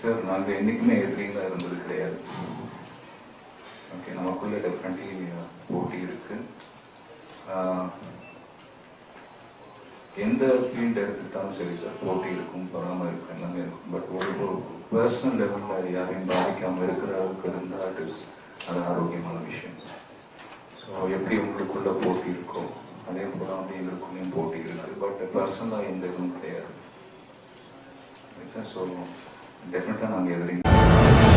Sir நாங்கள் என்றைக்குமே எதிரிகளாக இருந்தது கிடையாது. ஓகே, நமக்குள்ள டெஃபினெட்லி போட்டி இருக்கு. எந்த ஃபீல்டு எடுத்துட்டாலும் சரி சார், போட்டி இருக்கும், பொறாமல் இருக்கும், எல்லாமே இருக்கும். பட் ஒரு பர்சனல் லெவலில் யாரையும் பாதிக்காமல் இருக்கிற அளவுக்கு இருந்தால் அது ஆரோக்கியமான விஷயம். ஸோ எப்படி உங்களுக்குள்ள போட்டி இருக்கோ அதே போல வந்து எங்களுக்குள்ளேயும் போட்டி இருக்குது. பட் பர்சனலாக எந்த இதுவும் கிடையாது சார். ஸோ டெஃபினட்டாக நாங்கள் எதிரிங்க.